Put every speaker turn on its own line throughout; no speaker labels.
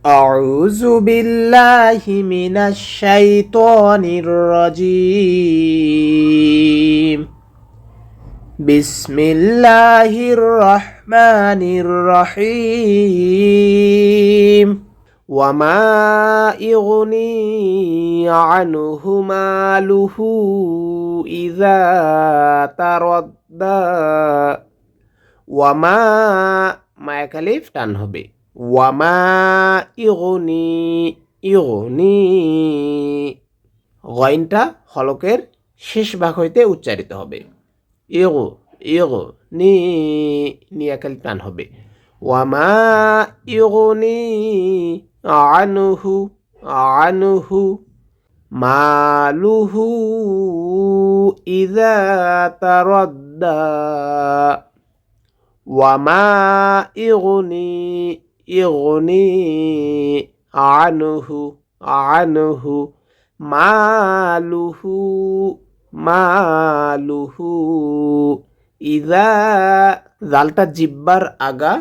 أعوذ بالله من الشيطان الرجيم بسم الله الرحمن الرحيم وما يغني عنه ماله إذا تردى ওয়ামা মায়াকালিফ টান হবে ওয়ামা ইগনি ইগনি গয়নটা হলকের শেষ ভাগ হইতে উচ্চারিত হবে ইগু ইগু নি নিয়াকালিফ টান হবে ওয়ামা ইগনি আনুহু আনুহু মালুহু ইযা তারাদ্দা وما يغني عنه ماله إذا জালটা জিব্বার আগা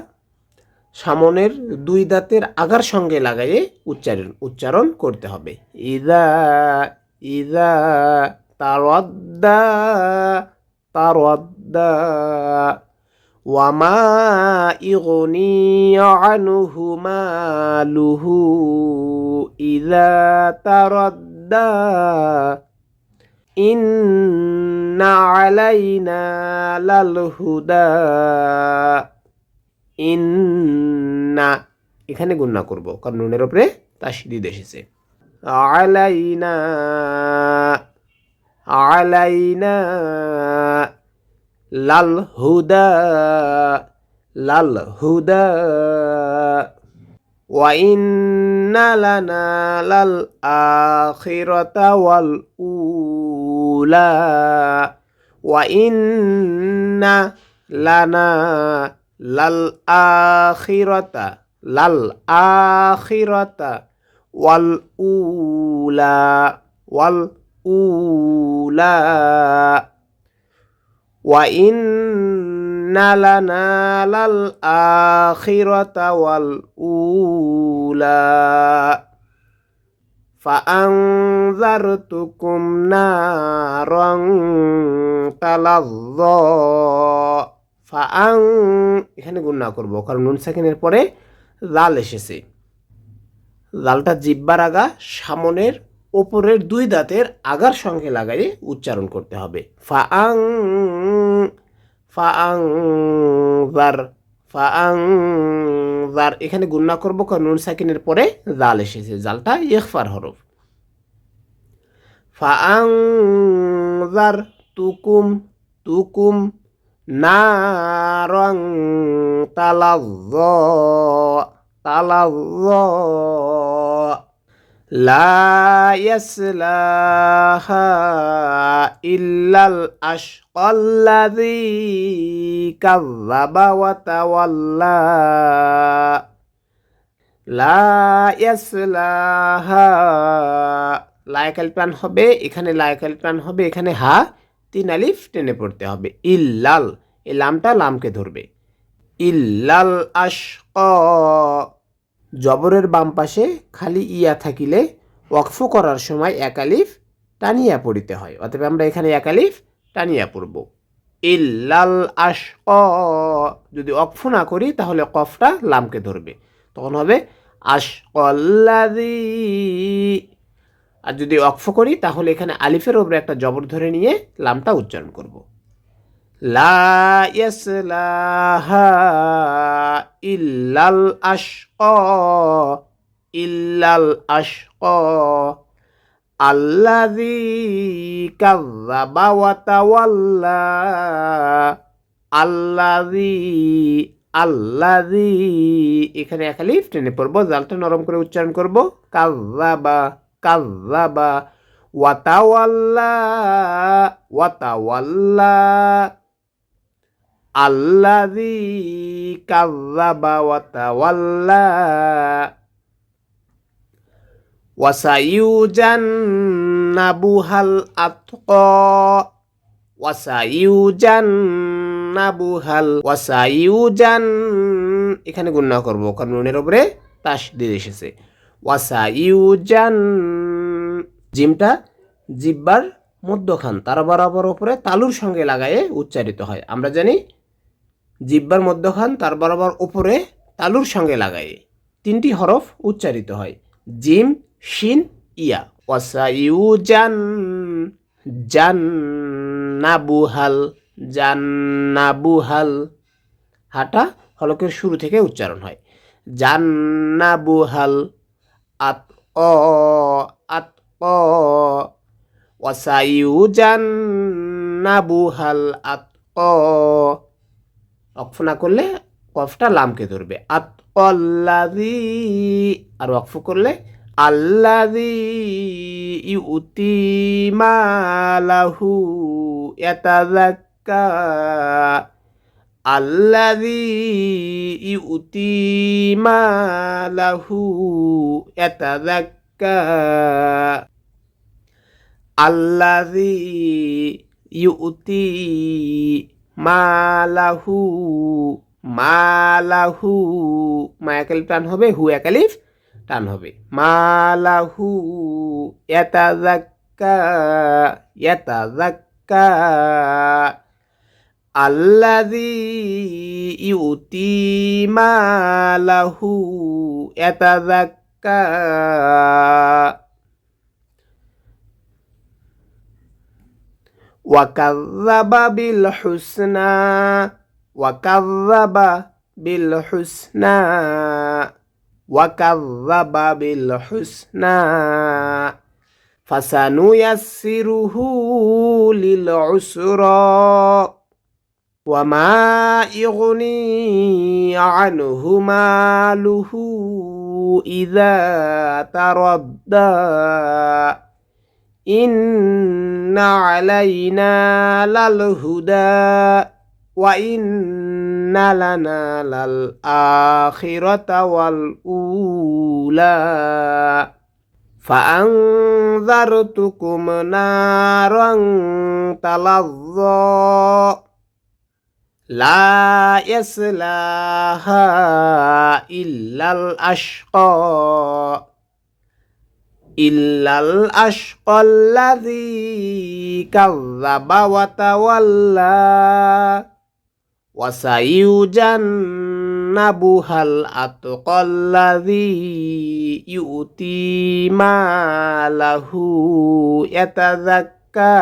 সামনের দুই দাঁতের আগার সঙ্গে লাগাইয়ে উচ্চারণ করতে হবে ইদা ইদা তারাদ্দা তারাদ্দা وما يغني عنه ماله إذا تردى إن علينا للهدى ইন্না এখানে গুণনা করব কারণ নুনের উপরে তাশদীদ এসেছে আলাইনা আলাইনা লাল হুদা ওয়া ইন্না লানা লাল আখিরাতা ওয়াল উলা ওয়া ইন্না লানা লাল আখিরাতা ওয়াল উলা وَإِنَّ لَنَا لَلْآخِرَةَ وَالْأُولَى فَأَنذَرْتُكُمْ نَارًا تَلَظَّى এখানে গুণনা করব কারণ নুন সাকিনের পরে লাল এসেছে লালটা জিহ্বার আগা সামনের ওপরের দুই দাঁতের আগার সঙ্গে লাগাইয়ে উচ্চারণ করতে হবে ফাআংজার এখানে গুণনা করব কারণ নুন সাকিনের পরে জাল এসেছে জালটা ইখফার হরফ ফাআংজার তুকুম নারং তালাজ্জা لا يصلاها إلا الأشقى الذي كذب وتولى لا يصلاها লায়কাল প্রাণ হবে এখানে লায়কাল প্রাণ হবে এখানে হা তিন আলিফ টেনে পড়তে হবে ইল্লাল এই লামটা লামকে ধরবে ইল্লাল আশকা জবরের বাম পাশে খালি ইয়া থাকিলে ওয়াকফ করার সময় এক আলিফ টানিয়া পড়িতে হয় অতএব আমরা এখানে এক আলিফ টানিয়া পড়ব ইল্লাল আশকা যদি ওয়াকফ না করি তাহলে কফটা লামকে ধরবে তখন হবে আশকাল্লাযী আর যদি ওয়াকফ করি তাহলে এখানে আলিফের উপরে একটা জবর ধরে নিয়ে লামটা উচ্চারণ করব লা ইয়াসলাহা ইল্লাল আশকা আল্লাযী কাযযাবা ওয়া তাওয়াল্লা আল্লাযী এখানে এক আলিফ টেনে পড়ব জালটা নরম করে উচ্চারণ করব কাযযাবা ওয়া তাওয়াল্লা আল্লাযী কাযযাবা ওয়া তাওয়াল্লা ওয়া সাইয়ুজান্নাবুহাল আতকা ওয়াসাইউজান এখানে গুণনা করব কারণ নুনের উপরে তাসদিদ এসেছে। ওয়াসাইউজান জিমটা জিব্বার মধ্যখান তার বরাবর উপরে তালুর সঙ্গে লাগায়ে উচ্চারিত হয়। আমরা জানি জিব্বার মধ্যখান তার বরাবর উপরে তালুর সঙ্গে লাগায়ে 3টি হরফ উচ্চারিত হয়, জিম, শিন, ইয়া। ওয়াসাইউজান জান্নাবুহাল জান্নাবুহাল হাটা হলকের শুরু থেকে উচ্চারণ হয়। জান্নাবুহাল আত অ আত অ ওয়াসাইউজান্নাবুহাল আত অ ওয়াকফ না করলে কফটা লামকে ধরবে। আত অল্লাযী আর ওয়াকফ করলে আল্লাযী ইউতি মালাহু ইয়াতাযাক্কা আল্লাযী ইউতি মালাহু ইয়াতাযাক্কা আল্লাযী ইউতি মালাহু মালাহু মা একালিফ টান হবে, হু একালিফ টান হবে। মালাহু ইয়াতাযাক্কা ইয়াতাযাক্কা আল্লাযী ইউতি মালাহু ইয়াতাযাক্কা ওয়াকাযযাবা বিল হুসনা ওয়াকাযযাবা বিল হুসনা ওয়াকাযযাবা বিল হুসনা ফাসানুয়াসসিরুহু লিল উসরা ওয়ামা ইগনি আনহু মালুহু ইযা তারাদ্দা ইন্না আলাইনা লাল হুদা ওয়া ইন্না লানা লাল আখিরাতা ওয়াল উলা ফাআনযারতুকুম নারান তালাযযা লা ইয়াসলাহা ইল্লাল আশকা ইল্লাল আশকাল্লাযী কাযযাবা ওয়া তাওয়াল্লা ওয়াসাইউজান্নাবুহাল আতকাল্লাযী ইউতি মালাহু ইয়াতাযাক্কা